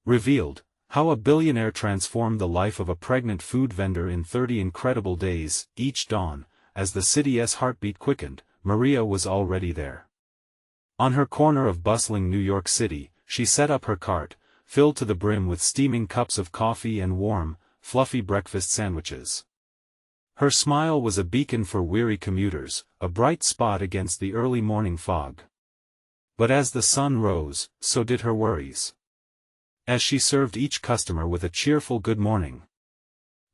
Revealed, how a billionaire transformed the life of a pregnant food vendor in 30 incredible days. Each dawn, as the city's heartbeat quickened, Maria was already there. On her corner of bustling New York City, she set up her cart, filled to the brim with steaming cups of coffee and warm, fluffy breakfast sandwiches. Her smile was a beacon for weary commuters, a bright spot against the early morning fog. But as the sun rose, so did her worries. As she served each customer with a cheerful good morning,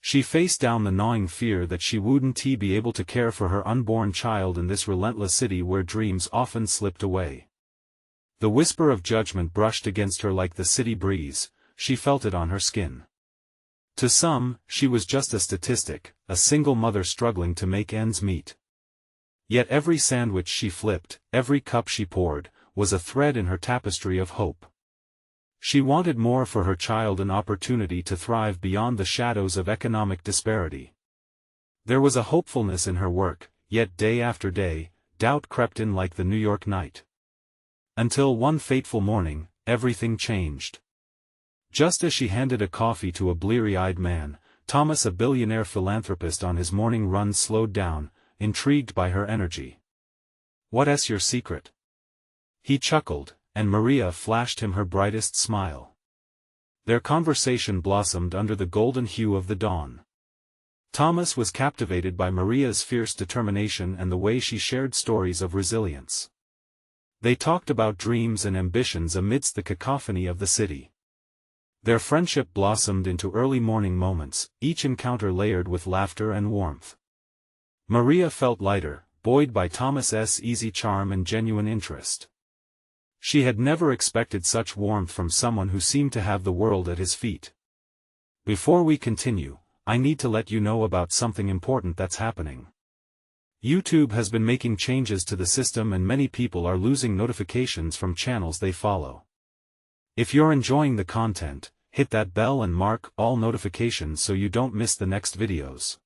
she faced down the gnawing fear that she wouldn't be able to care for her unborn child in this relentless city where dreams often slipped away. The whisper of judgment brushed against her like the city breeze, she felt it on her skin. To some, she was just a statistic, a single mother struggling to make ends meet. Yet every sandwich she flipped, every cup she poured, was a thread in her tapestry of hope. She wanted more for her child, an opportunity to thrive beyond the shadows of economic disparity. There was a hopefulness in her work, yet day after day, doubt crept in like the New York night. Until one fateful morning, everything changed. Just as she handed a coffee to a bleary-eyed man, Thomas, a billionaire philanthropist on his morning run, slowed down, intrigued by her energy. "What's your secret?" He chuckled, and Maria flashed him her brightest smile. Their conversation blossomed under the golden hue of the dawn. Thomas was captivated by Maria's fierce determination and the way she shared stories of resilience. They talked about dreams and ambitions amidst the cacophony of the city. Their friendship blossomed into early morning moments, each encounter layered with laughter and warmth. Maria felt lighter, buoyed by Thomas's easy charm and genuine interest. She had never expected such warmth from someone who seemed to have the world at his feet. Before we continue, I need to let you know about something important that's happening. YouTube has been making changes to the system and many people are losing notifications from channels they follow. If you're enjoying the content, hit that bell and mark all notifications so you don't miss the next videos.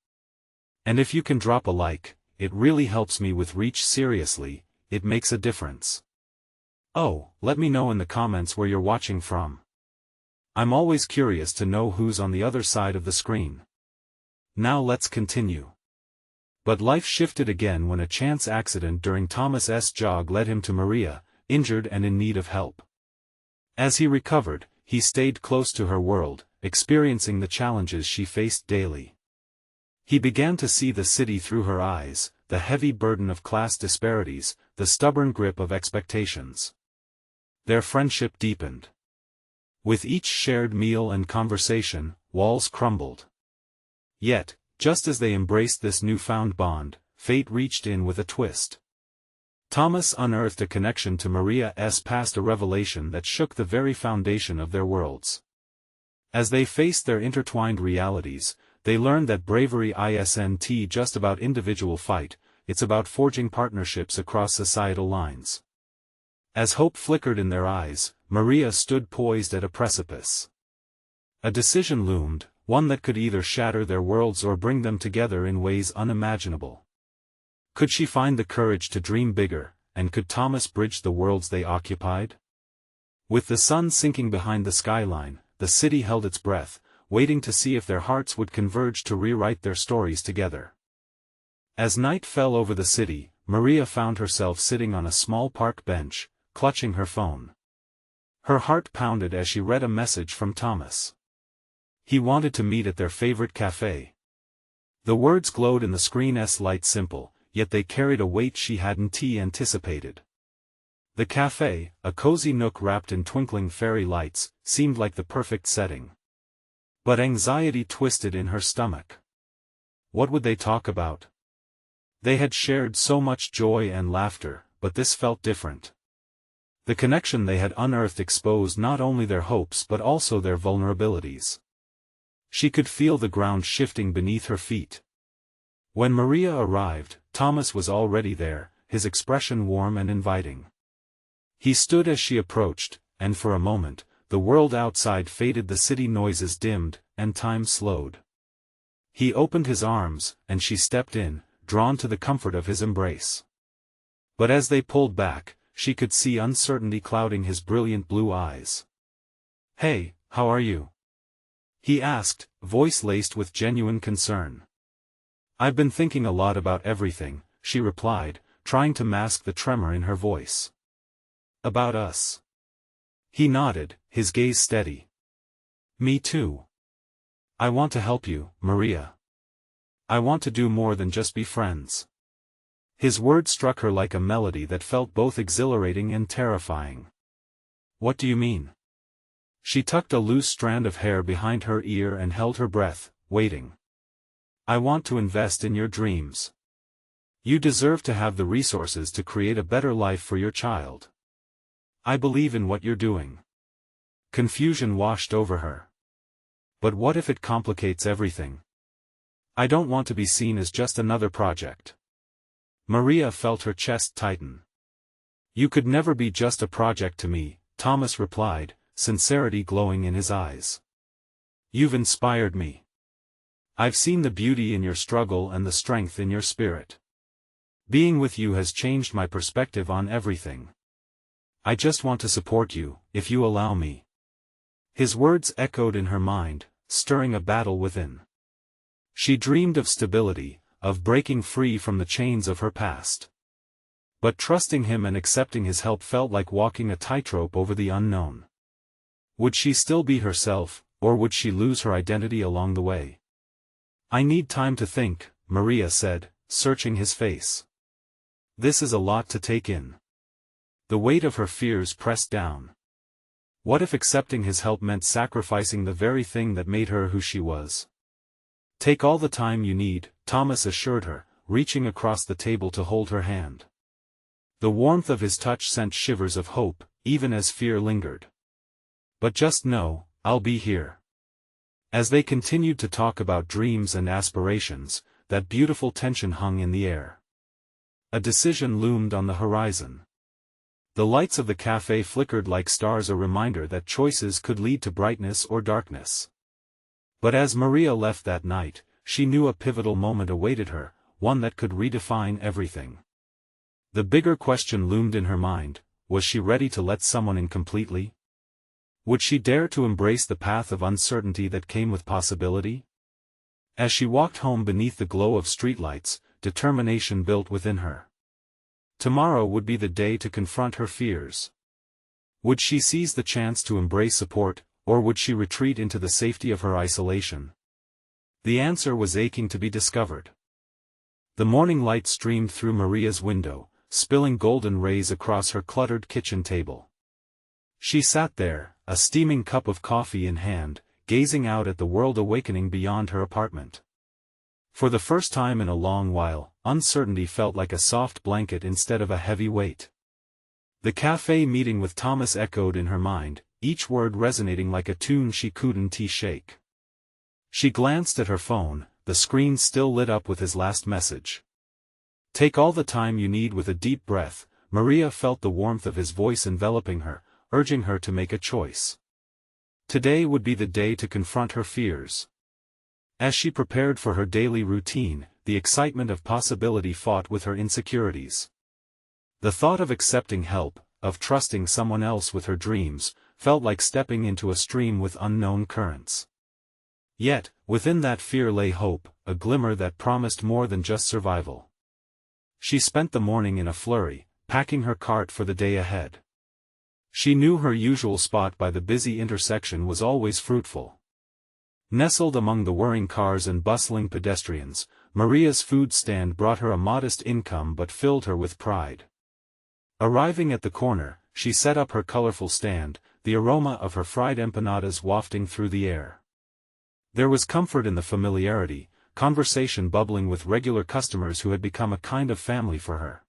And if you can drop a like, it really helps me with reach. Seriously, it makes a difference. Oh, let me know in the comments where you're watching from. I'm always curious to know who's on the other side of the screen. Now let's continue. But life shifted again when a chance accident during Thomas's jog led him to Maria, injured and in need of help. As he recovered, he stayed close to her world, experiencing the challenges she faced daily. He began to see the city through her eyes, the heavy burden of class disparities, the stubborn grip of expectations. Their friendship deepened. With each shared meal and conversation, walls crumbled. Yet, just as they embraced this newfound bond, fate reached in with a twist. Thomas unearthed a connection to Maria's past, a revelation that shook the very foundation of their worlds. As they faced their intertwined realities, they learned that bravery isn't just about individual fight, it's about forging partnerships across societal lines. As hope flickered in their eyes, Maria stood poised at a precipice. A decision loomed, one that could either shatter their worlds or bring them together in ways unimaginable. Could she find the courage to dream bigger, and could Thomas bridge the worlds they occupied? With the sun sinking behind the skyline, the city held its breath, waiting to see if their hearts would converge to rewrite their stories together. As night fell over the city, Maria found herself sitting on a small park bench, clutching her phone. Her heart pounded as she read a message from Thomas. He wanted to meet at their favorite cafe. The words glowed in the screen's light, simple, yet they carried a weight she hadn't anticipated. The cafe, a cozy nook wrapped in twinkling fairy lights, seemed like the perfect setting. But anxiety twisted in her stomach. What would they talk about? They had shared so much joy and laughter, but this felt different. The connection they had unearthed exposed not only their hopes but also their vulnerabilities. She could feel the ground shifting beneath her feet. When Maria arrived, Thomas was already there, his expression warm and inviting. He stood as she approached, and for a moment, the world outside faded, the city noises dimmed, and time slowed. He opened his arms, and she stepped in, drawn to the comfort of his embrace. But as they pulled back, she could see uncertainty clouding his brilliant blue eyes. "Hey, how are you?" he asked, voice laced with genuine concern. "I've been thinking a lot about everything," she replied, trying to mask the tremor in her voice. "About us?" He nodded, his gaze steady. "Me too. I want to help you, Maria. I want to do more than just be friends." His words struck her like a melody that felt both exhilarating and terrifying. "What do you mean?" She tucked a loose strand of hair behind her ear and held her breath, waiting. "I want to invest in your dreams. You deserve to have the resources to create a better life for your child. I believe in what you're doing." Confusion washed over her. "But what if it complicates everything? I don't want to be seen as just another project." Maria felt her chest tighten. "You could never be just a project to me," Thomas replied, sincerity glowing in his eyes. "You've inspired me. I've seen the beauty in your struggle and the strength in your spirit. Being with you has changed my perspective on everything. I just want to support you, if you allow me." His words echoed in her mind, stirring a battle within. She dreamed of stability, of breaking free from the chains of her past. But trusting him and accepting his help felt like walking a tightrope over the unknown. Would she still be herself, or would she lose her identity along the way? "I need time to think," Maria said, searching his face. "This is a lot to take in." The weight of her fears pressed down. What if accepting his help meant sacrificing the very thing that made her who she was? "Take all the time you need," Thomas assured her, reaching across the table to hold her hand. The warmth of his touch sent shivers of hope, even as fear lingered. "But just know, I'll be here." As they continued to talk about dreams and aspirations, that beautiful tension hung in the air. A decision loomed on the horizon. The lights of the cafe flickered like stars, a reminder that choices could lead to brightness or darkness. But as Maria left that night, she knew a pivotal moment awaited her, one that could redefine everything. The bigger question loomed in her mind: was she ready to let someone in completely? Would she dare to embrace the path of uncertainty that came with possibility? As she walked home beneath the glow of streetlights, determination built within her. Tomorrow would be the day to confront her fears. Would she seize the chance to embrace support, or would she retreat into the safety of her isolation? The answer was aching to be discovered. The morning light streamed through Maria's window, spilling golden rays across her cluttered kitchen table. She sat there, a steaming cup of coffee in hand, gazing out at the world awakening beyond her apartment. For the first time in a long while, uncertainty felt like a soft blanket instead of a heavy weight. The cafe meeting with Thomas echoed in her mind, each word resonating like a tune she couldn't shake. She glanced at her phone, the screen still lit up with his last message. "Take all the time you need." With a deep breath, Maria felt the warmth of his voice enveloping her, urging her to make a choice. Today would be the day to confront her fears. As she prepared for her daily routine, the excitement of possibility fought with her insecurities. The thought of accepting help, of trusting someone else with her dreams, felt like stepping into a stream with unknown currents. Yet, within that fear lay hope, a glimmer that promised more than just survival. She spent the morning in a flurry, packing her cart for the day ahead. She knew her usual spot by the busy intersection was always fruitful. Nestled among the whirring cars and bustling pedestrians, Maria's food stand brought her a modest income but filled her with pride. Arriving at the corner, she set up her colorful stand, the aroma of her fried empanadas wafting through the air. There was comfort in the familiarity, conversation bubbling with regular customers who had become a kind of family for her.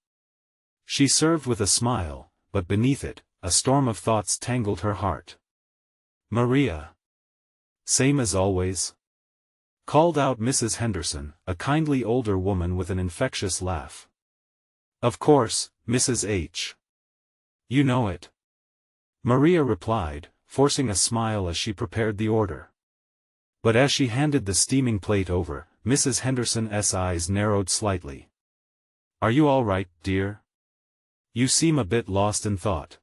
She served with a smile, but beneath it, a storm of thoughts tangled her heart. "Maria. Same as always?" called out Mrs. Henderson, a kindly older woman with an infectious laugh. "Of course, Mrs. H. You know it." Maria replied, forcing a smile as she prepared the order. But as she handed the steaming plate over, Mrs. Henderson's eyes narrowed slightly. "Are you all right, dear? You seem a bit lost in thought."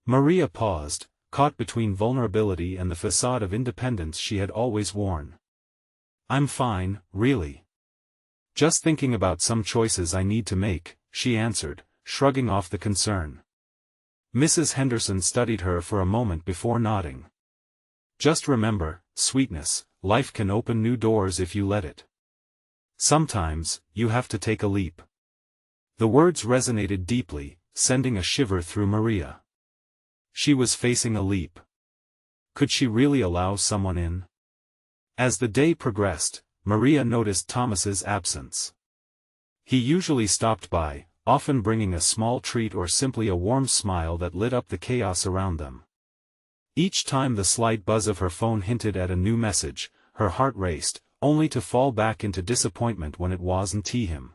Maria paused, caught between vulnerability and the facade of independence she had always worn. "I'm fine, really. Just thinking about some choices I need to make," she answered, shrugging off the concern. Mrs. Henderson studied her for a moment before nodding. "Just remember, sweetness, life can open new doors if you let it. Sometimes, you have to take a leap." The words resonated deeply, sending a shiver through Maria. She was facing a leap. Could she really allow someone in? As the day progressed, Maria noticed Thomas's absence. He usually stopped by, often bringing a small treat or simply a warm smile that lit up the chaos around them. Each time the slight buzz of her phone hinted at a new message, her heart raced, only to fall back into disappointment when it wasn't him.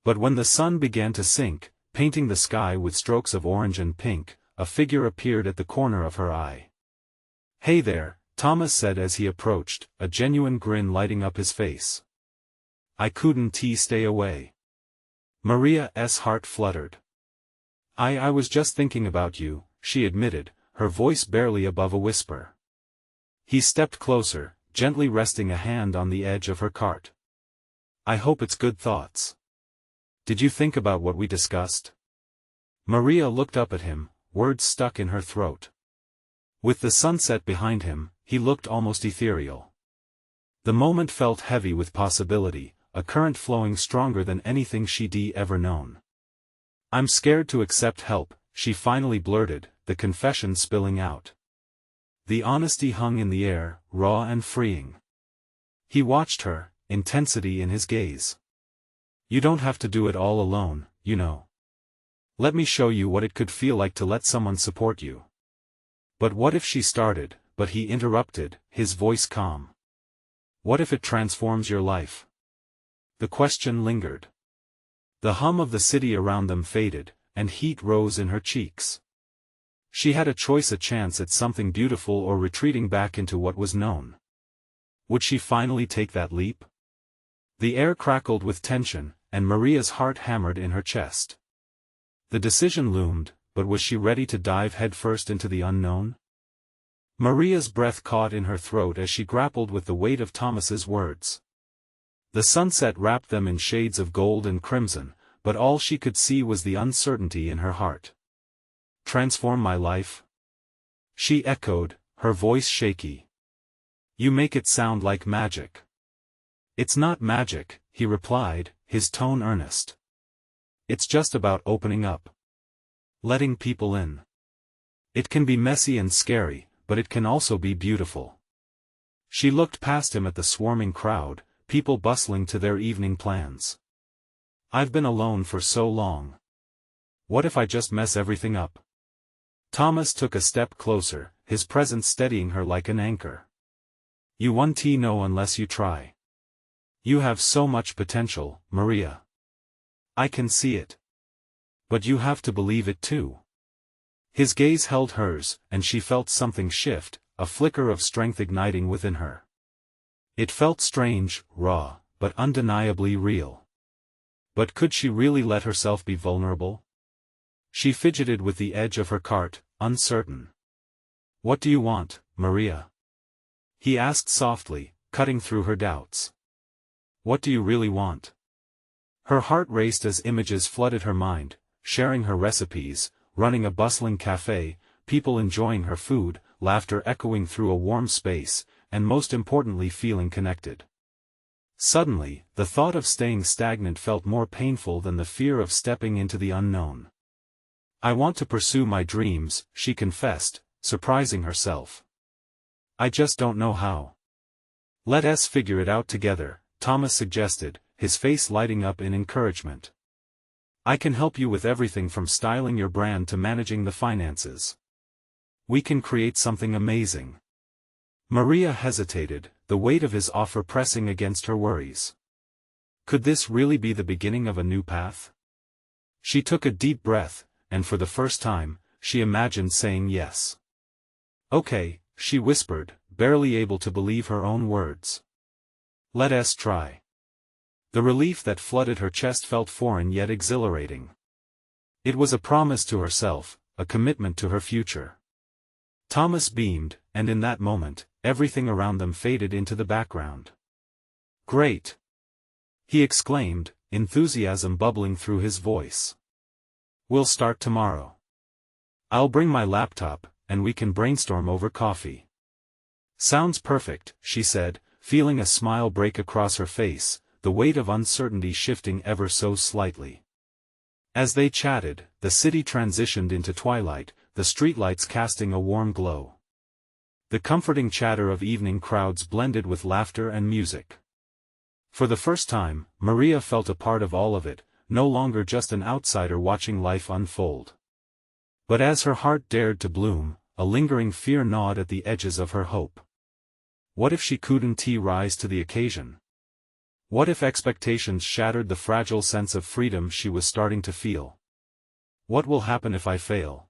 But when the sun began to sink, painting the sky with strokes of orange and pink, a figure appeared at the corner of her eye. "Hey there," Thomas said as he approached, a genuine grin lighting up his face. "I couldn't stay away." Maria's heart fluttered. I was just thinking about you," she admitted, her voice barely above a whisper. He stepped closer, gently resting a hand on the edge of her cart. "I hope it's good thoughts. Did you think about what we discussed?" Maria looked up at him, words stuck in her throat. With the sunset behind him, he looked almost ethereal. The moment felt heavy with possibility, a current flowing stronger than anything she'd ever known. "I'm scared to accept help," she finally blurted, the confession spilling out. The honesty hung in the air, raw and freeing. He watched her, intensity in his gaze. "You don't have to do it all alone, you know. Let me show you what it could feel like to let someone support you." "But what if," she started, but he interrupted, his voice calm. "What if it transforms your life?" The question lingered. The hum of the city around them faded, and heat rose in her cheeks. She had a choice, a chance at something beautiful or retreating back into what was known. Would she finally take that leap? The air crackled with tension, and Maria's heart hammered in her chest. The decision loomed, but was she ready to dive headfirst into the unknown? Maria's breath caught in her throat as she grappled with the weight of Thomas's words. The sunset wrapped them in shades of gold and crimson, but all she could see was the uncertainty in her heart. "Transform my life?" she echoed, her voice shaky. "You make it sound like magic." "It's not magic," he replied, his tone earnest. "It's just about opening up. Letting people in. It can be messy and scary, but it can also be beautiful." She looked past him at the swarming crowd, people bustling to their evening plans. "I've been alone for so long. What if I just mess everything up?" Thomas took a step closer, his presence steadying her like an anchor. "You won't know unless you try. You have so much potential, Maria. I can see it. But you have to believe it too." His gaze held hers, and she felt something shift, a flicker of strength igniting within her. It felt strange, raw, but undeniably real. But could she really let herself be vulnerable? She fidgeted with the edge of her cart, uncertain. "What do you want, Maria?" he asked softly, cutting through her doubts. "What do you really want?" Her heart raced as images flooded her mind, sharing her recipes, running a bustling cafe, people enjoying her food, laughter echoing through a warm space, and most importantly feeling connected. Suddenly, the thought of staying stagnant felt more painful than the fear of stepping into the unknown. "I want to pursue my dreams," she confessed, surprising herself. "I just don't know how." "Let us figure it out together," Thomas suggested, his face lighting up in encouragement. "I can help you with everything from styling your brand to managing the finances. We can create something amazing." Maria hesitated, the weight of his offer pressing against her worries. Could this really be the beginning of a new path? She took a deep breath, and for the first time, she imagined saying yes. "Okay," she whispered, barely able to believe her own words. "Let us try." The relief that flooded her chest felt foreign yet exhilarating. It was a promise to herself, a commitment to her future. Thomas beamed, and in that moment, everything around them faded into the background. "Great!" he exclaimed, enthusiasm bubbling through his voice. "We'll start tomorrow. I'll bring my laptop, and we can brainstorm over coffee." "Sounds perfect," she said, feeling a smile break across her face, the weight of uncertainty shifting ever so slightly. As they chatted, the city transitioned into twilight, the streetlights casting a warm glow. The comforting chatter of evening crowds blended with laughter and music. For the first time, Maria felt a part of all of it, no longer just an outsider watching life unfold. But as her heart dared to bloom, a lingering fear gnawed at the edges of her hope. What if she couldn't rise to the occasion? What if expectations shattered the fragile sense of freedom she was starting to feel? "What will happen if I fail?"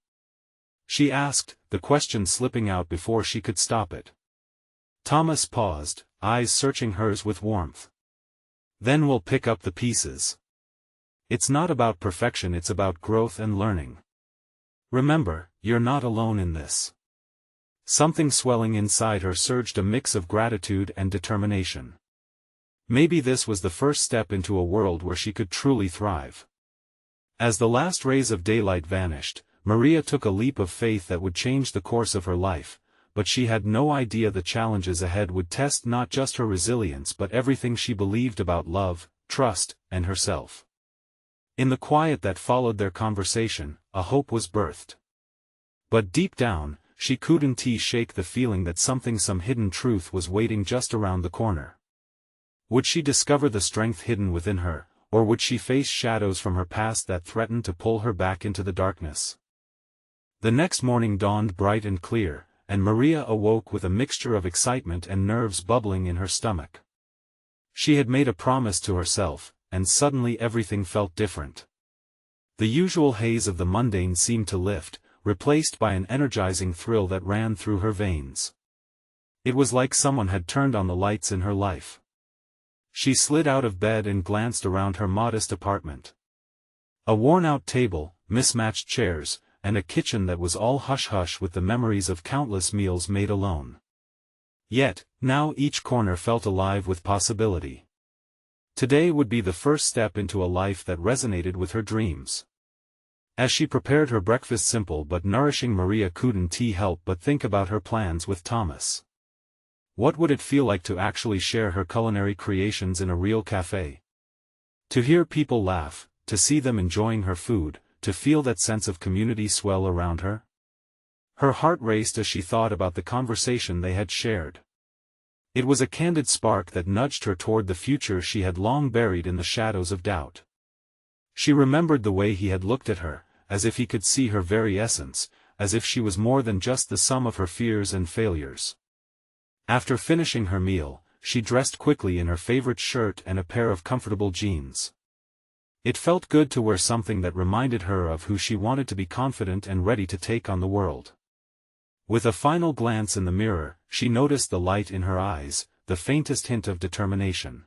she asked, the question slipping out before she could stop it. Thomas paused, eyes searching hers with warmth. "Then we'll pick up the pieces. It's not about perfection, it's about growth and learning. Remember, you're not alone in this." Something swelling inside her surged, a mix of gratitude and determination. Maybe this was the first step into a world where she could truly thrive. As the last rays of daylight vanished, Maria took a leap of faith that would change the course of her life, but she had no idea the challenges ahead would test not just her resilience but everything she believed about love, trust, and herself. In the quiet that followed their conversation, a hope was birthed. But deep down, she couldn't shake the feeling that some hidden truth was waiting just around the corner. Would she discover the strength hidden within her, or would she face shadows from her past that threatened to pull her back into the darkness? The next morning dawned bright and clear, and Maria awoke with a mixture of excitement and nerves bubbling in her stomach. She had made a promise to herself, and suddenly everything felt different. The usual haze of the mundane seemed to lift, replaced by an energizing thrill that ran through her veins. It was like someone had turned on the lights in her life. She slid out of bed and glanced around her modest apartment. A worn-out table, mismatched chairs, and a kitchen that was all hush-hush with the memories of countless meals made alone. Yet, now each corner felt alive with possibility. Today would be the first step into a life that resonated with her dreams. As she prepared her breakfast, simple but nourishing, Maria couldn't help but think about her plans with Thomas. What would it feel like to actually share her culinary creations in a real cafe? To hear people laugh, to see them enjoying her food, to feel that sense of community swell around her? Her heart raced as she thought about the conversation they had shared. It was a candid spark that nudged her toward the future she had long buried in the shadows of doubt. She remembered the way he had looked at her, as if he could see her very essence, as if she was more than just the sum of her fears and failures. After finishing her meal, she dressed quickly in her favorite shirt and a pair of comfortable jeans. It felt good to wear something that reminded her of who she wanted to be, confident and ready to take on the world. With a final glance in the mirror, she noticed the light in her eyes, the faintest hint of determination.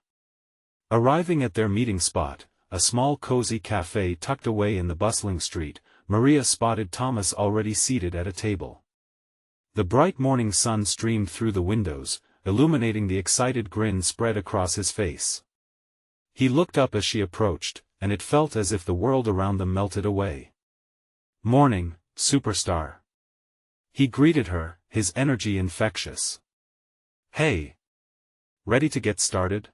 Arriving at their meeting spot, a small cozy cafe tucked away in the bustling street, Maria spotted Thomas already seated at a table. The bright morning sun streamed through the windows, illuminating the excited grin spread across his face. He looked up as she approached, and it felt as if the world around them melted away. "Morning, superstar." He greeted her, his energy infectious. "Hey! Ready to get started?"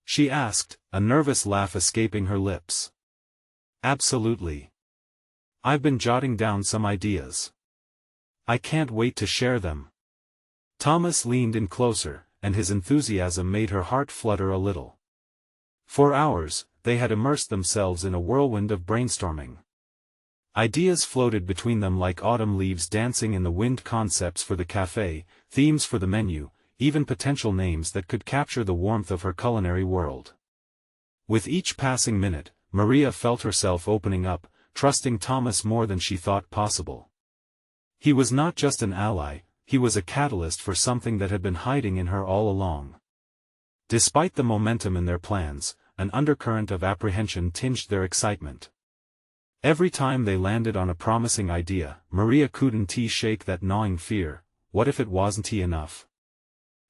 she asked, a nervous laugh escaping her lips. "Absolutely. I've been jotting down some ideas. I can't wait to share them." Thomas leaned in closer, and his enthusiasm made her heart flutter a little. For hours, they had immersed themselves in a whirlwind of brainstorming. Ideas floated between them like autumn leaves dancing in the wind, concepts for the cafe, themes for the menu, even potential names that could capture the warmth of her culinary world. With each passing minute, Maria felt herself opening up, trusting Thomas more than she thought possible. He was not just an ally, he was a catalyst for something that had been hiding in her all along. Despite the momentum in their plans, an undercurrent of apprehension tinged their excitement. Every time they landed on a promising idea, Maria couldn't shake that gnawing fear. What if it wasn't enough?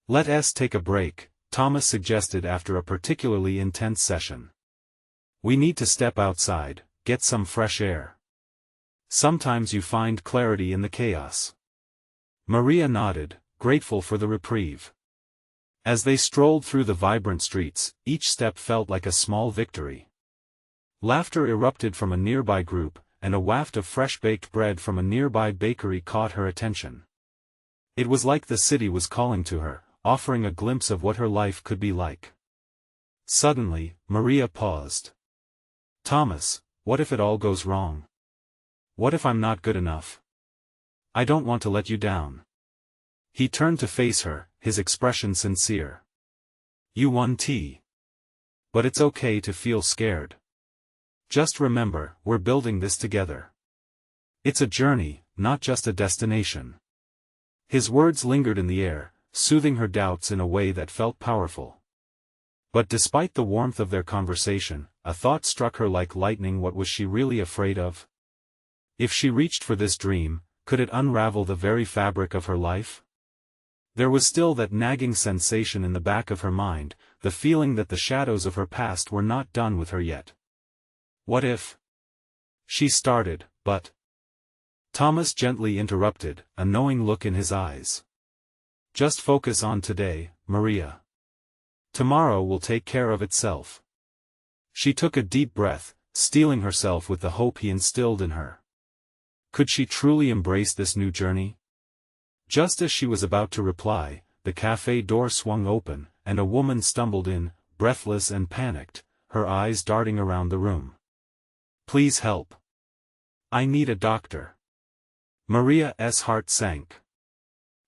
Let's take a break, Thomas suggested after a particularly intense session. We need to step outside, get some fresh air. Sometimes you find clarity in the chaos. Maria nodded, grateful for the reprieve. As they strolled through the vibrant streets, each step felt like a small victory. Laughter erupted from a nearby group, and a waft of fresh-baked bread from a nearby bakery caught her attention. It was like the city was calling to her, offering a glimpse of what her life could be like. Suddenly, Maria paused. Thomas, what if it all goes wrong? What if I'm not good enough? I don't want to let you down. He turned to face her, his expression sincere. You won tea. But it's okay to feel scared. Just remember, we're building this together. It's a journey, not just a destination. His words lingered in the air, soothing her doubts in a way that felt powerful. But despite the warmth of their conversation, a thought struck her like lightning. What was she really afraid of? If she reached for this dream, could it unravel the very fabric of her life? There was still that nagging sensation in the back of her mind, the feeling that the shadows of her past were not done with her yet. What if? She started, but Thomas gently interrupted, a knowing look in his eyes. Just focus on today, Maria. Tomorrow will take care of itself. She took a deep breath, steeling herself with the hope he instilled in her. Could she truly embrace this new journey? Just as she was about to reply, the cafe door swung open, and a woman stumbled in, breathless and panicked, her eyes darting around the room. Please help. I need a doctor. Maria's heart sank.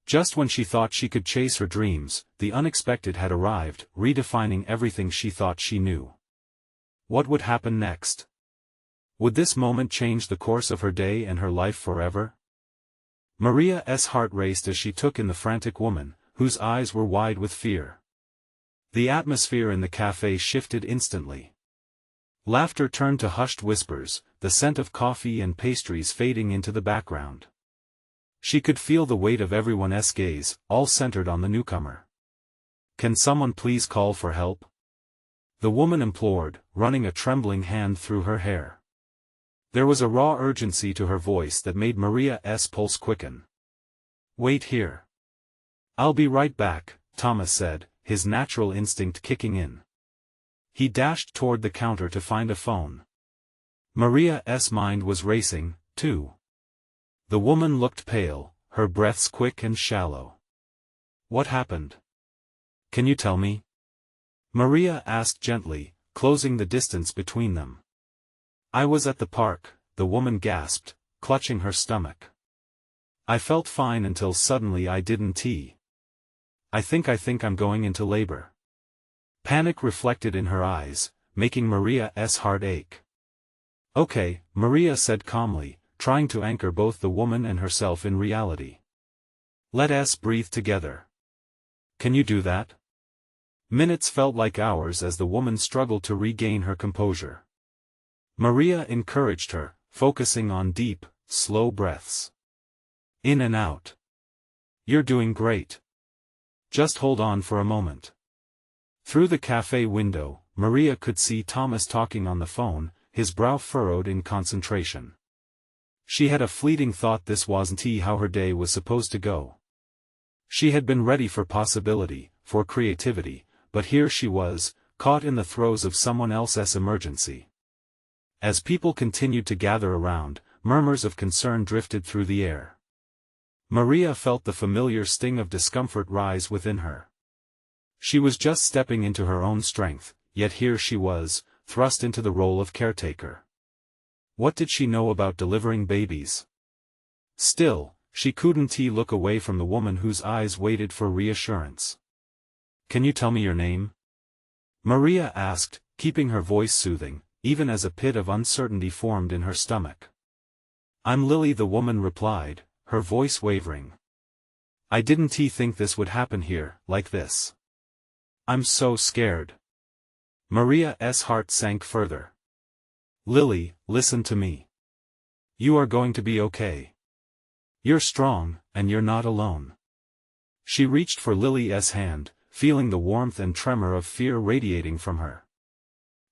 Just when she thought she could chase her dreams, the unexpected had arrived, redefining everything she thought she knew. What would happen next? Would this moment change the course of her day and her life forever? Maria's heart raced as she took in the frantic woman, whose eyes were wide with fear. The atmosphere in the cafe shifted instantly. Laughter turned to hushed whispers, the scent of coffee and pastries fading into the background. She could feel the weight of everyone's gaze, all centered on the newcomer. Can someone please call for help? The woman implored, running a trembling hand through her hair. There was a raw urgency to her voice that made Maria's pulse quicken. Wait here. I'll be right back, Thomas said, his natural instinct kicking in. He dashed toward the counter to find a phone. Maria's mind was racing, too. The woman looked pale, her breaths quick and shallow. What happened? Can you tell me? Maria asked gently, closing the distance between them. I was at the park, the woman gasped, clutching her stomach. I felt fine until suddenly I didn't. I think I'm going into labor. Panic reflected in her eyes, making Maria's heart ache. Okay, Maria said calmly, trying to anchor both the woman and herself in reality. Let us breathe together. Can you do that? Minutes felt like hours as the woman struggled to regain her composure. Maria encouraged her, focusing on deep, slow breaths. In and out. You're doing great. Just hold on for a moment. Through the cafe window, Maria could see Thomas talking on the phone, his brow furrowed in concentration. She had a fleeting thought this wasn't how her day was supposed to go. She had been ready for possibility, for creativity, but here she was, caught in the throes of someone else's emergency. As people continued to gather around, murmurs of concern drifted through the air. Maria felt the familiar sting of discomfort rise within her. She was just stepping into her own strength, yet here she was, thrust into the role of caretaker. What did she know about delivering babies? Still, she couldn't look away from the woman whose eyes waited for reassurance. Can you tell me your name? Maria asked, keeping her voice soothing, even as a pit of uncertainty formed in her stomach. I'm Lily, the woman replied, her voice wavering. I didn't think this would happen here, like this. I'm so scared. Maria's heart sank further. Lily, listen to me. You are going to be okay. You're strong, and you're not alone. She reached for Lily's hand, feeling the warmth and tremor of fear radiating from her.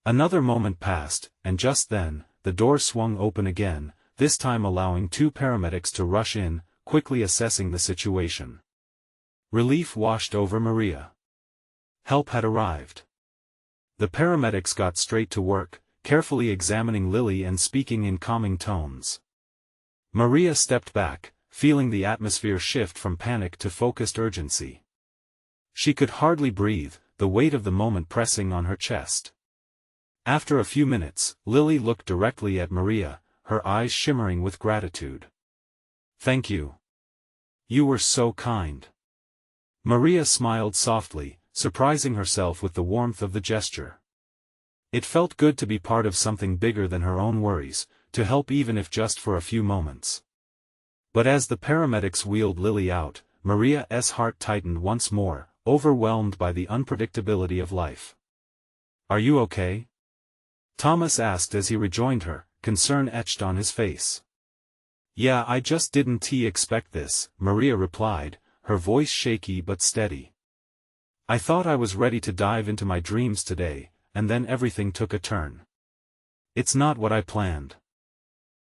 Another moment passed, and just then, the door swung open again, this time allowing 2 paramedics to rush in, quickly assessing the situation. Relief washed over Maria. Help had arrived. The paramedics got straight to work, carefully examining Lily and speaking in calming tones. Maria stepped back, feeling the atmosphere shift from panic to focused urgency. She could hardly breathe, the weight of the moment pressing on her chest. After a few minutes, Lily looked directly at Maria, her eyes shimmering with gratitude. "Thank you. You were so kind." Maria smiled softly, surprising herself with the warmth of the gesture. It felt good to be part of something bigger than her own worries, to help even if just for a few moments. But as the paramedics wheeled Lily out, Maria's heart tightened once more, overwhelmed by the unpredictability of life. "Are you okay?" Thomas asked as he rejoined her, concern etched on his face. "Yeah, I just didn't expect this," Maria replied, her voice shaky but steady. "I thought I was ready to dive into my dreams today, and then everything took a turn. It's not what I planned."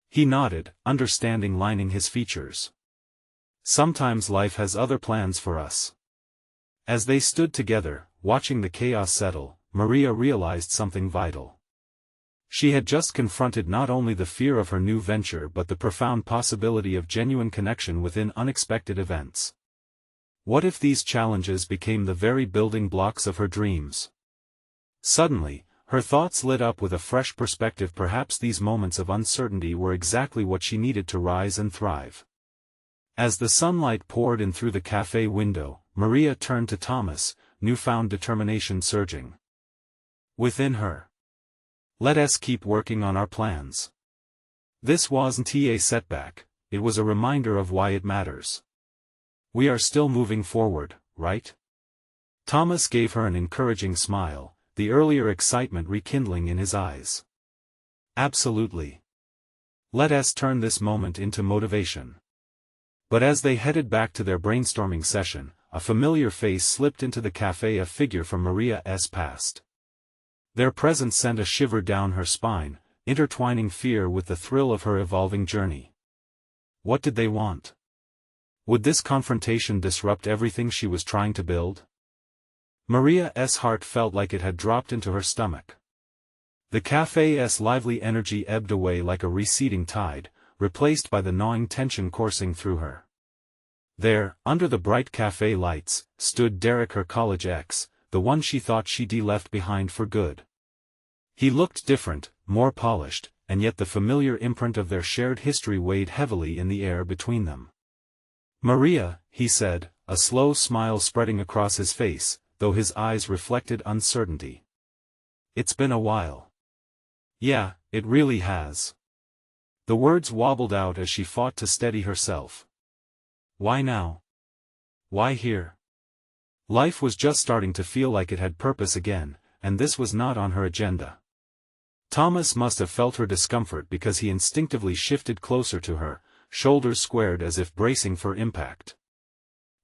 He nodded, understanding lining his features. "Sometimes life has other plans for us." As they stood together, watching the chaos settle, Maria realized something vital. She had just confronted not only the fear of her new venture but the profound possibility of genuine connection within unexpected events. What if these challenges became the very building blocks of her dreams? Suddenly, her thoughts lit up with a fresh perspective. Perhaps these moments of uncertainty were exactly what she needed to rise and thrive. As the sunlight poured in through the cafe window, Maria turned to Thomas, newfound determination surging within her. "Let us keep working on our plans." This wasn't a setback, it was a reminder of why it matters. "We are still moving forward, right?" Thomas gave her an encouraging smile, the earlier excitement rekindling in his eyes. "Absolutely. Let us turn this moment into motivation." But as they headed back to their brainstorming session, a familiar face slipped into the cafe, a figure from Maria's past. Their presence sent a shiver down her spine, intertwining fear with the thrill of her evolving journey. What did they want? Would this confrontation disrupt everything she was trying to build? Maria's heart felt like it had dropped into her stomach. The cafe's lively energy ebbed away like a receding tide, replaced by the gnawing tension coursing through her. There, under the bright cafe lights, stood Derek, her college ex, the one she thought she'd left behind for good. He looked different, more polished, and yet the familiar imprint of their shared history weighed heavily in the air between them. "Maria," he said, a slow smile spreading across his face, though his eyes reflected uncertainty. "It's been a while." "Yeah, it really has." The words wobbled out as she fought to steady herself. "Why now? Why here?" Life was just starting to feel like it had purpose again, and this was not on her agenda. Thomas must have felt her discomfort because he instinctively shifted closer to her, shoulders squared as if bracing for impact.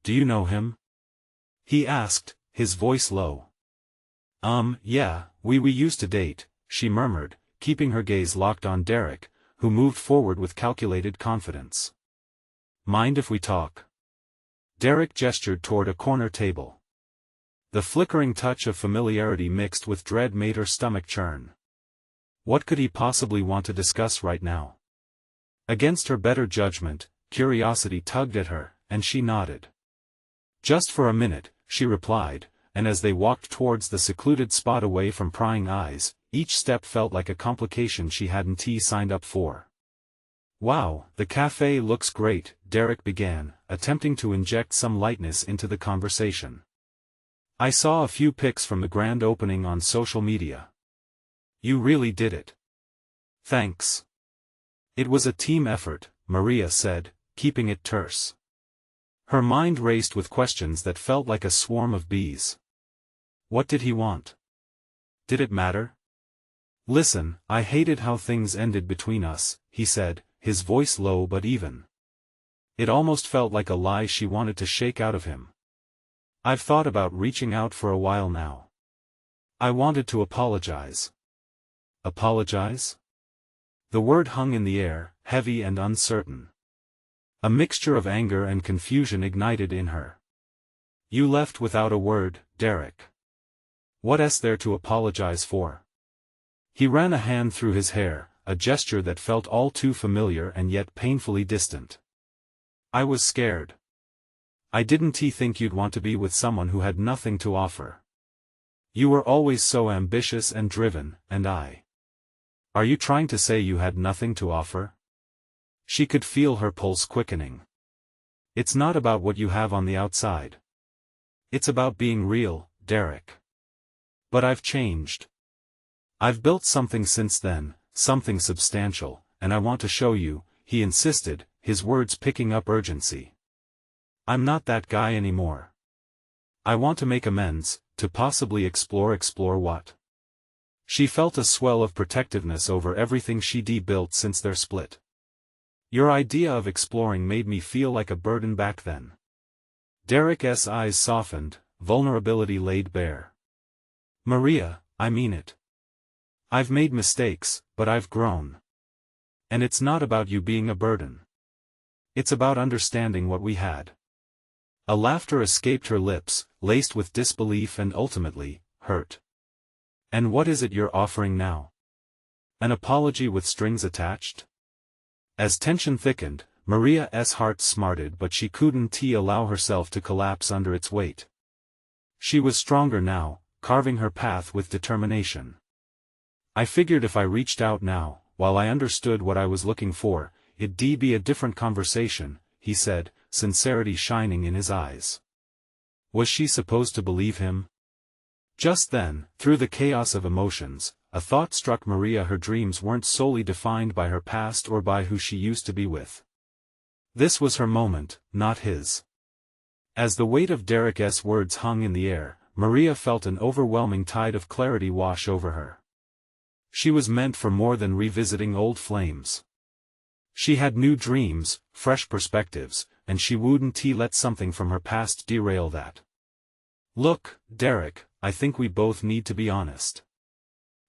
"Do you know him?" he asked, his voice low. Yeah, we used to date," she murmured, keeping her gaze locked on Derek, who moved forward with calculated confidence. "Mind if we talk?" Derek gestured toward a corner table. The flickering touch of familiarity mixed with dread made her stomach churn. What could he possibly want to discuss right now? Against her better judgment, curiosity tugged at her, and she nodded. "Just for a minute," she replied, and as they walked towards the secluded spot away from prying eyes, each step felt like a complication she hadn't signed up for. "Wow, the cafe looks great," Derek began, attempting to inject some lightness into the conversation. "I saw a few pics from the grand opening on social media." "You really did it. Thanks." "It was a team effort," Maria said, keeping it terse. Her mind raced with questions that felt like a swarm of bees. What did he want? Did it matter? "Listen, I hated how things ended between us," he said, his voice low but even. It almost felt like a lie she wanted to shake out of him. I've thought about reaching out for a while now. I wanted to apologize. Apologize? The word hung in the air, heavy and uncertain. A mixture of anger and confusion ignited in her. You left without a word, Derek. What's there to apologize for? He ran a hand through his hair, a gesture that felt all too familiar and yet painfully distant. I was scared. I didn't think you'd want to be with someone who had nothing to offer. You were always so ambitious and driven, and I. Are you trying to say you had nothing to offer? She could feel her pulse quickening. It's not about what you have on the outside. It's about being real, Derek. But I've changed. I've built something since then, something substantial, and I want to show you, he insisted, his words picking up urgency. I'm not that guy anymore. I want to make amends, to possibly explore what? She felt a swell of protectiveness over everything she'd built since their split. Your idea of exploring made me feel like a burden back then. Derek's eyes softened, vulnerability laid bare. Maria, I mean it. I've made mistakes, but I've grown. And it's not about you being a burden. It's about understanding what we had. A laughter escaped her lips, laced with disbelief and ultimately, hurt. And what is it you're offering now? An apology with strings attached? As tension thickened, Maria's heart smarted, but she couldn't allow herself to collapse under its weight. She was stronger now, carving her path with determination. I figured if I reached out now, while I understood what I was looking for, it'd be a different conversation, he said, sincerity shining in his eyes. Was she supposed to believe him? Just then, through the chaos of emotions, a thought struck Maria: her dreams weren't solely defined by her past or by who she used to be with. This was her moment, not his. As the weight of Derek's words hung in the air, Maria felt an overwhelming tide of clarity wash over her. She was meant for more than revisiting old flames. She had new dreams, fresh perspectives, and she wouldn't let something from her past derail that. Look, Derek, I think we both need to be honest.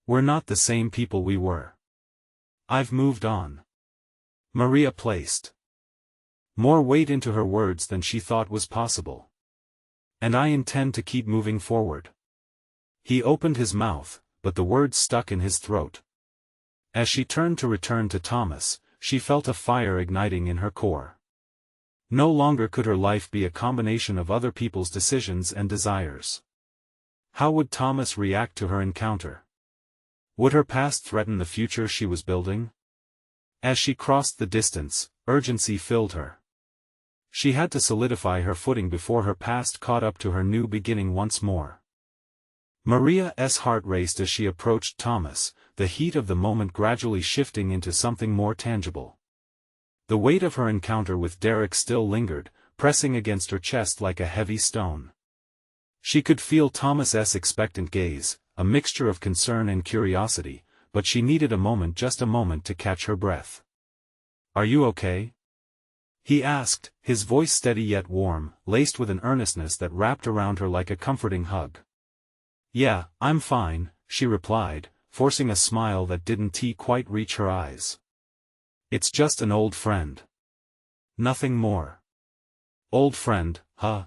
We're not the same people we were. I've moved on. Maria placed more weight into her words than she thought was possible. And I intend to keep moving forward. He opened his mouth, but the words stuck in his throat. As she turned to return to Thomas, she felt a fire igniting in her core. No longer could her life be a combination of other people's decisions and desires. How would Thomas react to her encounter? Would her past threaten the future she was building? As she crossed the distance, urgency filled her. She had to solidify her footing before her past caught up to her new beginning once more. Maria's heart raced as she approached Thomas, the heat of the moment gradually shifting into something more tangible. The weight of her encounter with Derek still lingered, pressing against her chest like a heavy stone. She could feel Thomas's expectant gaze, a mixture of concern and curiosity, but she needed a moment, just a moment, to catch her breath. Are you okay? He asked, his voice steady yet warm, laced with an earnestness that wrapped around her like a comforting hug. Yeah, I'm fine, she replied, forcing a smile that didn't quite reach her eyes. It's just an old friend. Nothing more. Old friend, huh?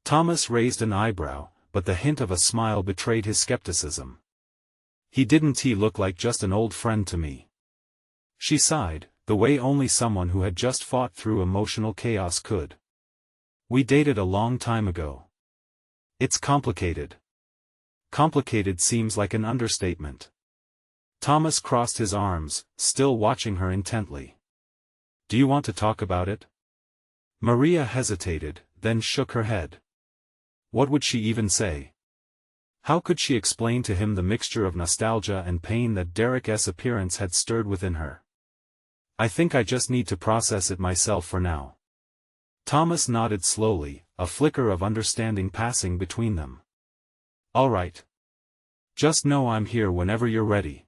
Thomas raised an eyebrow, but the hint of a smile betrayed his skepticism. He didn't look like just an old friend to me. She sighed, the way only someone who had just fought through emotional chaos could. We dated a long time ago. It's complicated. Complicated seems like an understatement. Thomas crossed his arms, still watching her intently. Do you want to talk about it? Maria hesitated, then shook her head. What would she even say? How could she explain to him the mixture of nostalgia and pain that Derek's appearance had stirred within her? I think I just need to process it myself for now. Thomas nodded slowly, a flicker of understanding passing between them. All right. Just know I'm here whenever you're ready.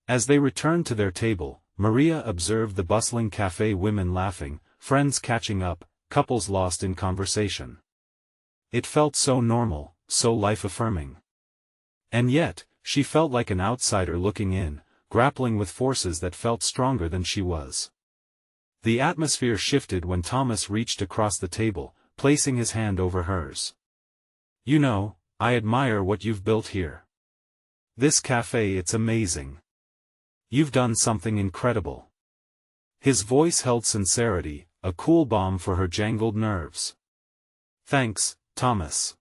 As they returned to their table, Maria observed the bustling cafe, women laughing, friends catching up, couples lost in conversation. It felt so normal, so life-affirming. And yet, she felt like an outsider looking in, grappling with forces that felt stronger than she was. The atmosphere shifted when Thomas reached across the table, placing his hand over hers. "You know, I admire what you've built here. This cafe, it's amazing. You've done something incredible." His voice held sincerity, a cool balm for her jangled nerves. "Thanks, Thomas."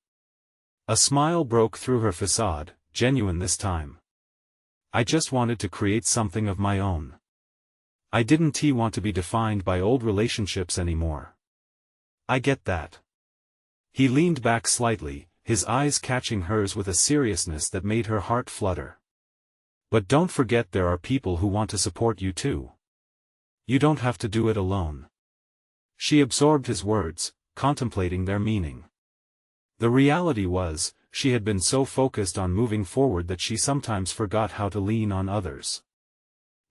A smile broke through her facade, genuine this time. "I just wanted to create something of my own. I didn't want to be defined by old relationships anymore." "I get that." He leaned back slightly, his eyes catching hers with a seriousness that made her heart flutter. "But don't forget, there are people who want to support you too. You don't have to do it alone." She absorbed his words, contemplating their meaning. The reality was, she had been so focused on moving forward that she sometimes forgot how to lean on others.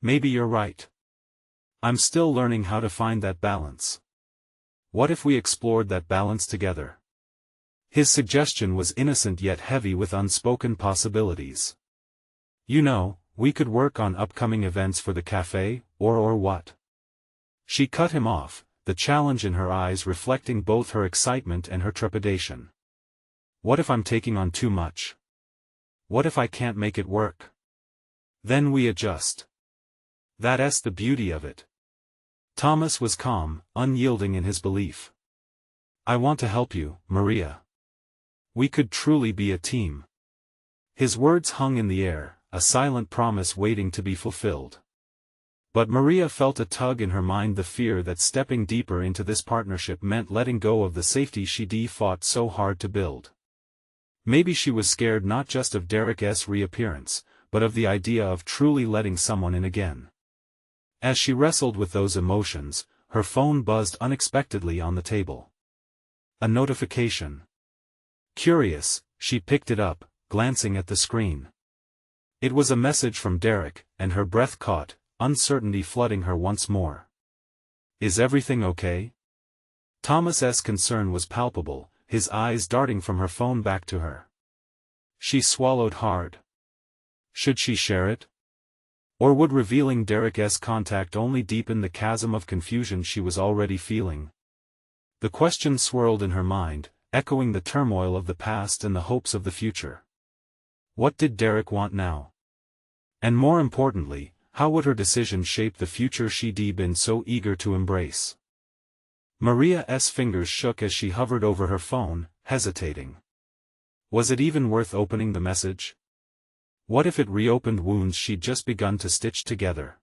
"Maybe you're right. I'm still learning how to find that balance. What if we explored that balance together?" His suggestion was innocent yet heavy with unspoken possibilities. "You know, we could work on upcoming events for the cafe, or what?" She cut him off, the challenge in her eyes reflecting both her excitement and her trepidation. "What if I'm taking on too much? What if I can't make it work? Then we adjust. That's the beauty of it." Thomas was calm, unyielding in his belief. "I want to help you, Maria. We could truly be a team." His words hung in the air, a silent promise waiting to be fulfilled. But Maria felt a tug in her mind, the fear that stepping deeper into this partnership meant letting go of the safety she'd fought so hard to build. Maybe she was scared not just of Derek's reappearance, but of the idea of truly letting someone in again. As she wrestled with those emotions, her phone buzzed unexpectedly on the table. A notification. Curious, she picked it up, glancing at the screen. It was a message from Derek, and her breath caught, uncertainty flooding her once more. "Is everything okay?" Thomas's concern was palpable, his eyes darting from her phone back to her. She swallowed hard. Should she share it? Or would revealing Derek's contact only deepen the chasm of confusion she was already feeling? The question swirled in her mind, echoing the turmoil of the past and the hopes of the future. What did Derek want now? And more importantly, how would her decision shape the future she'd been so eager to embrace? Maria's fingers shook as she hovered over her phone, hesitating. Was it even worth opening the message? What if it reopened wounds she'd just begun to stitch together?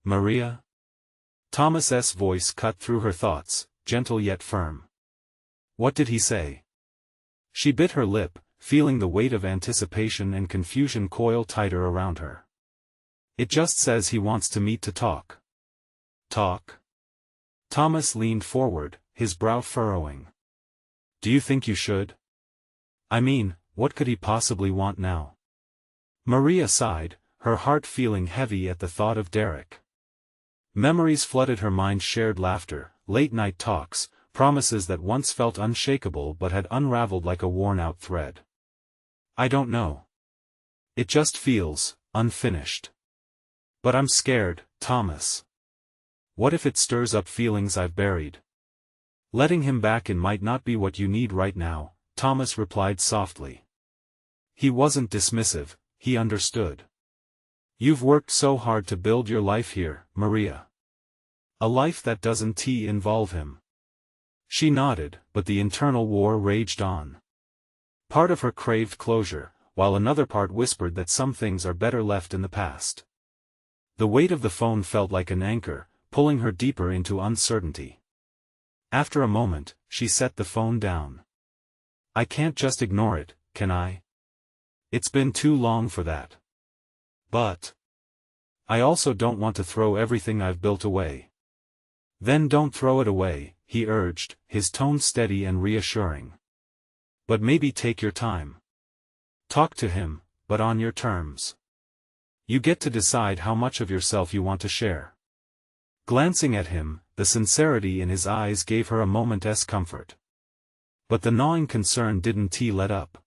"Maria?" Thomas's voice cut through her thoughts, gentle yet firm. "What did he say?" She bit her lip, feeling the weight of anticipation and confusion coil tighter around her. "It just says he wants to meet to talk." "Talk?" Thomas leaned forward, his brow furrowing. "Do you think you should? I mean, what could he possibly want now?" Maria sighed, her heart feeling heavy at the thought of Derek. Memories flooded her mind, shared laughter, late-night talks, promises that once felt unshakable but had unraveled like a worn-out thread. "I don't know. It just feels unfinished. But I'm scared, Thomas. What if it stirs up feelings I've buried?" "Letting him back in might not be what you need right now," Thomas replied softly. He wasn't dismissive, he understood. "You've worked so hard to build your life here, Maria. A life that doesn't involve him." She nodded, but the internal war raged on. Part of her craved closure, while another part whispered that some things are better left in the past. The weight of the phone felt like an anchor, pulling her deeper into uncertainty. After a moment, she set the phone down. "I can't just ignore it, can I? It's been too long for that. But I also don't want to throw everything I've built away." "Then don't throw it away," he urged, his tone steady and reassuring. "But maybe take your time. Talk to him, but on your terms. You get to decide how much of yourself you want to share. Glancing at him, the sincerity in his eyes gave her a moment's comfort. But the gnawing concern didn't let up.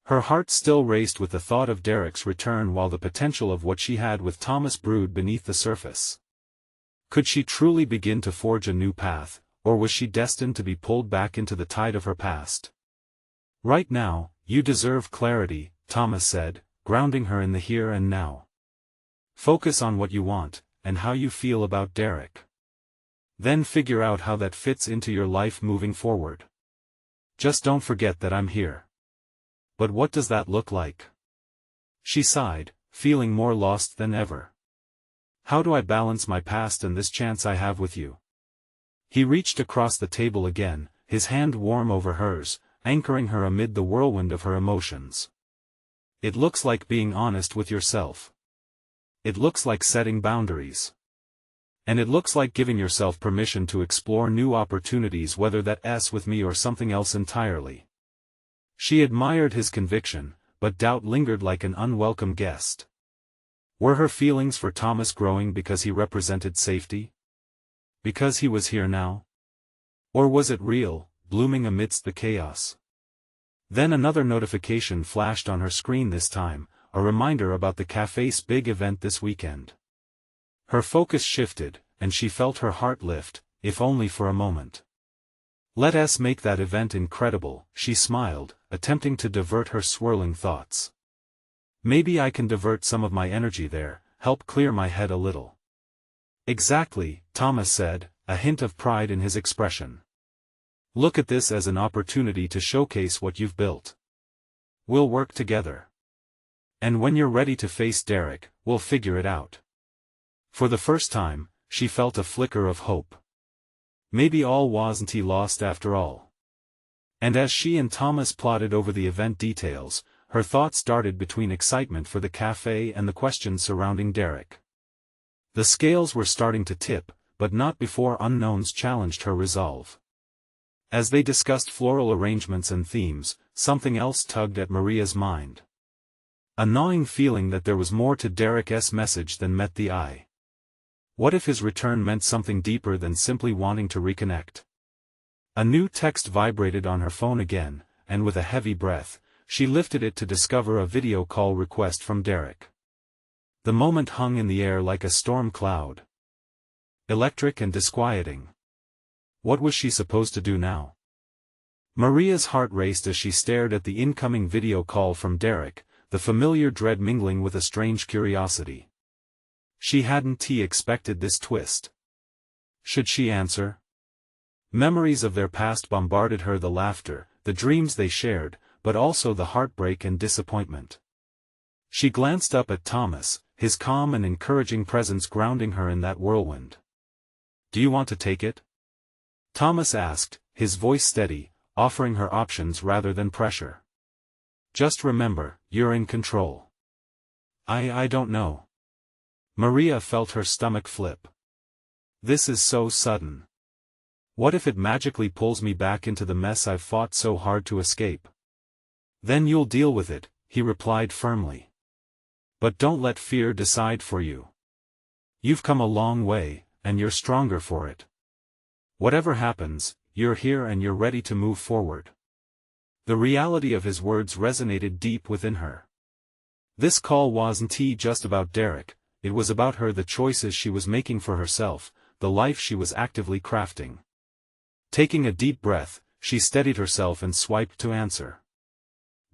Her heart still raced with the thought of Derek's return while the potential of what she had with Thomas brewed beneath the surface. Could she truly begin to forge a new path, or was she destined to be pulled back into the tide of her past? Right now, you deserve clarity, Thomas said, grounding her in the here and now. Focus on what you want, and how you feel about Derek. Then figure out how that fits into your life moving forward. Just don't forget that I'm here. But what does that look like? She sighed, feeling more lost than ever. How do I balance my past and this chance I have with you? He reached across the table again, his hand warm over hers, anchoring her amid the whirlwind of her emotions. It looks like being honest with yourself. It looks like setting boundaries. And it looks like giving yourself permission to explore new opportunities, whether that's with me or something else entirely. She admired his conviction, but doubt lingered like an unwelcome guest. Were her feelings for Thomas growing because he represented safety? Because he was here now? Or was it real, blooming amidst the chaos? Then another notification flashed on her screen, this time, a reminder about the cafe's big event this weekend. Her focus shifted, and she felt her heart lift, if only for a moment. Let us make that event incredible, she smiled, attempting to divert her swirling thoughts. Maybe I can divert some of my energy there, help clear my head a little. Exactly, Thomas said, a hint of pride in his expression. Look at this as an opportunity to showcase what you've built. We'll work together. And when you're ready to face Derek, we'll figure it out. For the first time, she felt a flicker of hope. Maybe all wasn't lost after all. And as she and Thomas plotted over the event details, her thoughts darted between excitement for the cafe and the questions surrounding Derek. The scales were starting to tip, but not before unknowns challenged her resolve. As they discussed floral arrangements and themes, something else tugged at Maria's mind. A gnawing feeling that there was more to Derek's message than met the eye. What if his return meant something deeper than simply wanting to reconnect? A new text vibrated on her phone again, and with a heavy breath, she lifted it to discover a video call request from Derek. The moment hung in the air like a storm cloud. Electric and disquieting. What was she supposed to do now? Maria's heart raced as she stared at the incoming video call from Derek, the familiar dread mingling with a strange curiosity. She hadn't expected this twist. Should she answer? Memories of their past bombarded her, the laughter, the dreams they shared, but also the heartbreak and disappointment. She glanced up at Thomas, his calm and encouraging presence grounding her in that whirlwind. Do you want to take it? Thomas asked, his voice steady, offering her options rather than pressure. Just remember, you're in control. I don't know. Maria felt her stomach flip. This is so sudden. What if it magically pulls me back into the mess I've fought so hard to escape? Then you'll deal with it, he replied firmly. But don't let fear decide for you. You've come a long way, and you're stronger for it. Whatever happens, you're here and you're ready to move forward. The reality of his words resonated deep within her. This call wasn't just about Derek, it was about her, the choices she was making for herself, the life she was actively crafting. Taking a deep breath, she steadied herself and swiped to answer.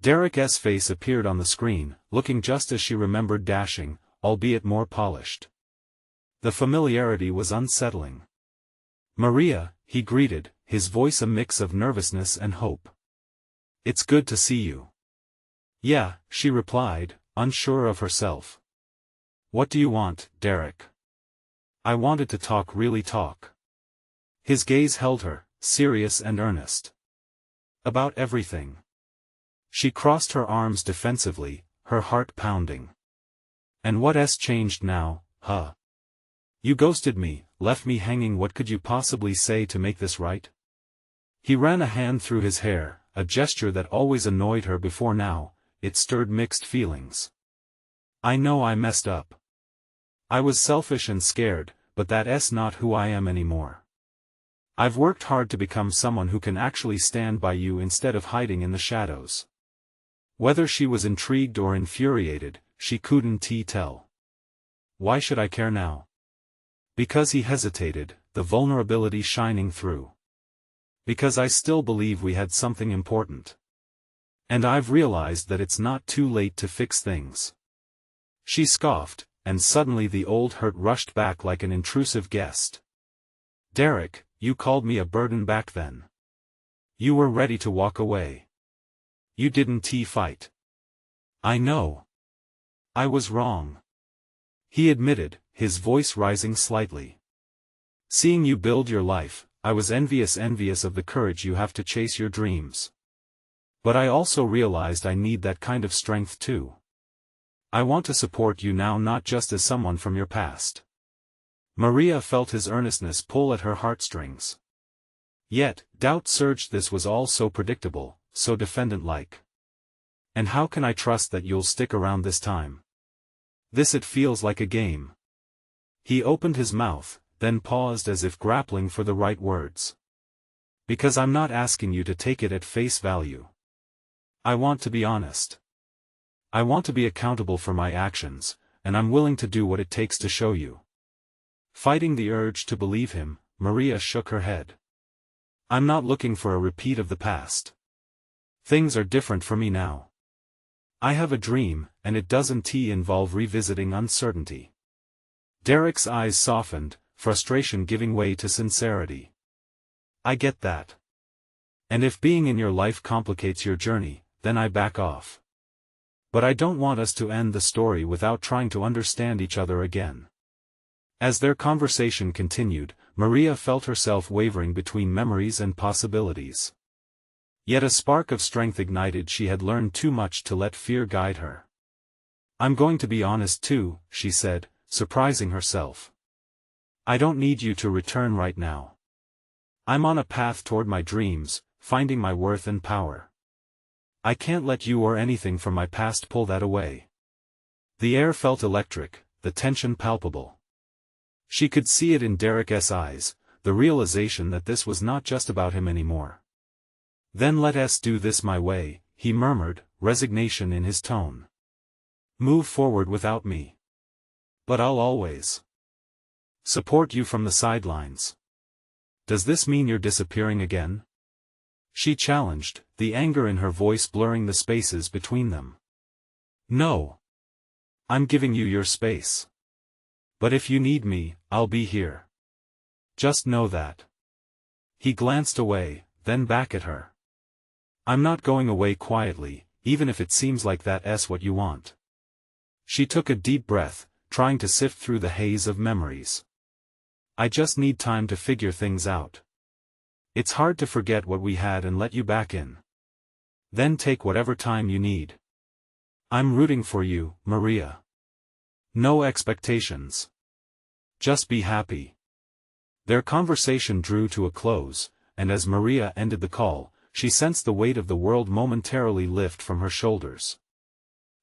Derek's face appeared on the screen, looking just as she remembered, dashing, albeit more polished. The familiarity was unsettling. Maria, he greeted, his voice a mix of nervousness and hope. It's good to see you. Yeah, she replied, unsure of herself. What do you want, Derek? I wanted to talk, really talk. His gaze held her, serious and earnest. About everything. She crossed her arms defensively, her heart pounding. And what's changed now, huh? You ghosted me, left me hanging. What could you possibly say to make this right? He ran a hand through his hair, a gesture that always annoyed her before. Now, it stirred mixed feelings. I know I messed up. I was selfish and scared, but that's not who I am anymore. I've worked hard to become someone who can actually stand by you instead of hiding in the shadows. Whether she was intrigued or infuriated, she couldn't tell. Why should I care now? Because he hesitated, the vulnerability shining through. Because I still believe we had something important. And I've realized that it's not too late to fix things. She scoffed, and suddenly the old hurt rushed back like an intrusive guest. Derek, you called me a burden back then. You were ready to walk away. You didn't fight. I know. I was wrong. He admitted, his voice rising slightly. Seeing you build your life, I was envious of the courage you have to chase your dreams. But I also realized I need that kind of strength too. I want to support you now, not just as someone from your past. Maria felt his earnestness pull at her heartstrings. Yet, doubt surged. This was all so predictable, so defendant-like. And how can I trust that you'll stick around this time? It feels like a game. He opened his mouth, then paused as if grappling for the right words. Because I'm not asking you to take it at face value. I want to be honest. I want to be accountable for my actions, and I'm willing to do what it takes to show you. Fighting the urge to believe him, Maria shook her head. I'm not looking for a repeat of the past. Things are different for me now. I have a dream, and it doesn't involve revisiting uncertainty. Derek's eyes softened, frustration giving way to sincerity. I get that. And if being in your life complicates your journey, then I back off. But I don't want us to end the story without trying to understand each other again. As their conversation continued, Maria felt herself wavering between memories and possibilities. Yet a spark of strength ignited. She had learned too much to let fear guide her. I'm going to be honest too, she said, surprising herself. I don't need you to return right now. I'm on a path toward my dreams, finding my worth and power. I can't let you or anything from my past pull that away. The air felt electric, the tension palpable. She could see it in Derek's eyes, the realization that this was not just about him anymore. Then let's do this my way, he murmured, resignation in his tone. Move forward without me. But I'll always support you from the sidelines. Does this mean you're disappearing again? She challenged, the anger in her voice blurring the spaces between them. No. I'm giving you your space. But if you need me, I'll be here. Just know that. He glanced away, then back at her. I'm not going away quietly, even if it seems like that's what you want. She took a deep breath, trying to sift through the haze of memories. I just need time to figure things out. It's hard to forget what we had and let you back in. Then take whatever time you need. I'm rooting for you, Maria. No expectations. Just be happy. Their conversation drew to a close, and as Maria ended the call, she sensed the weight of the world momentarily lift from her shoulders.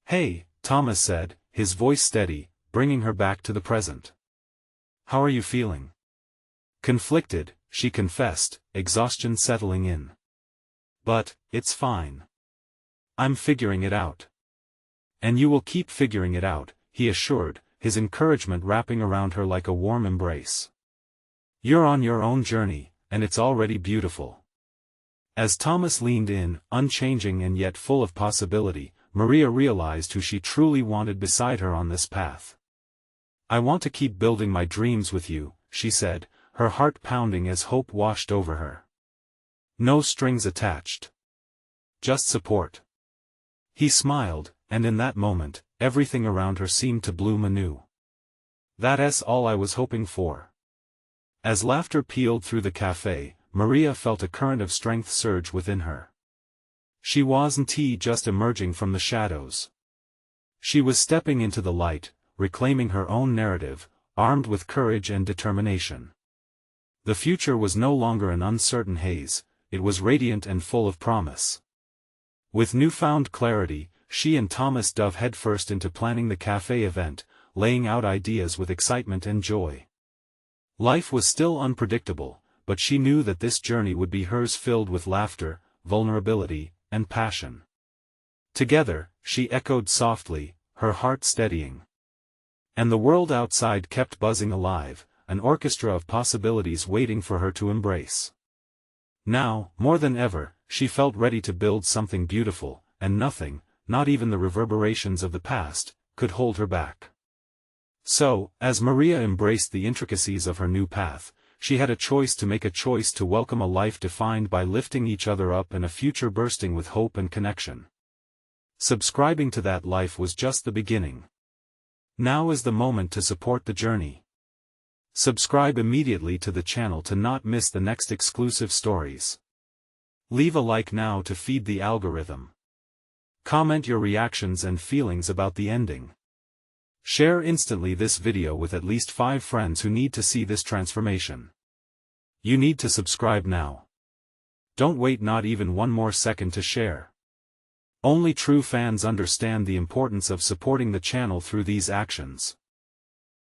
Hey, Thomas said, his voice steady, bringing her back to the present. How are you feeling? Conflicted, she confessed, exhaustion settling in. But, it's fine. I'm figuring it out. And you will keep figuring it out, he assured, his encouragement wrapping around her like a warm embrace. You're on your own journey, and it's already beautiful. As Thomas leaned in, unchanging and yet full of possibility, Maria realized who she truly wanted beside her on this path. I want to keep building my dreams with you, she said, her heart pounding as hope washed over her. No strings attached. Just support. He smiled, and in that moment, everything around her seemed to bloom anew. That's all I was hoping for. As laughter pealed through the cafe, Maria felt a current of strength surge within her. She wasn't just emerging from the shadows. She was stepping into the light, reclaiming her own narrative, armed with courage and determination. The future was no longer an uncertain haze, it was radiant and full of promise. With newfound clarity, she and Thomas dove headfirst into planning the cafe event, laying out ideas with excitement and joy. Life was still unpredictable, but she knew that this journey would be hers, filled with laughter, vulnerability, and passion. Together, she echoed softly, her heart steadying. And the world outside kept buzzing alive, an orchestra of possibilities waiting for her to embrace. Now, more than ever, she felt ready to build something beautiful, and nothing, not even the reverberations of the past, could hold her back. So, as Maria embraced the intricacies of her new path, she had a choice to make, a choice to welcome a life defined by lifting each other up and a future bursting with hope and connection. Subscribing to that life was just the beginning. Now is the moment to support the journey. Subscribe immediately to the channel to not miss the next exclusive stories. Leave a like now to feed the algorithm. Comment your reactions and feelings about the ending. Share instantly this video with at least 5 friends who need to see this transformation. You need to subscribe now. Don't wait not even one more second to share. Only true fans understand the importance of supporting the channel through these actions.